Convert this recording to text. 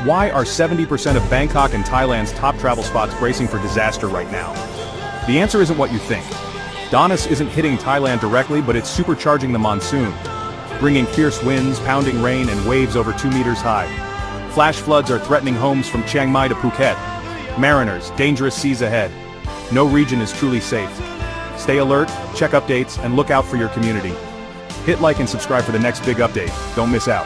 Why are 70% of Bangkok and Thailand's top travel spots bracing for disaster right now? The answer isn't what you think. Danas isn't hitting Thailand directly, but it's supercharging the monsoon, bringing fierce winds, pounding rain, and waves over 2 meters high. Flash floods are threatening homes from Chiang Mai to Phuket. Mariners, dangerous seas ahead. No region is truly safe. Stay alert, check updates, and look out for your community. Hit like and subscribe for the next big update. Don't miss out.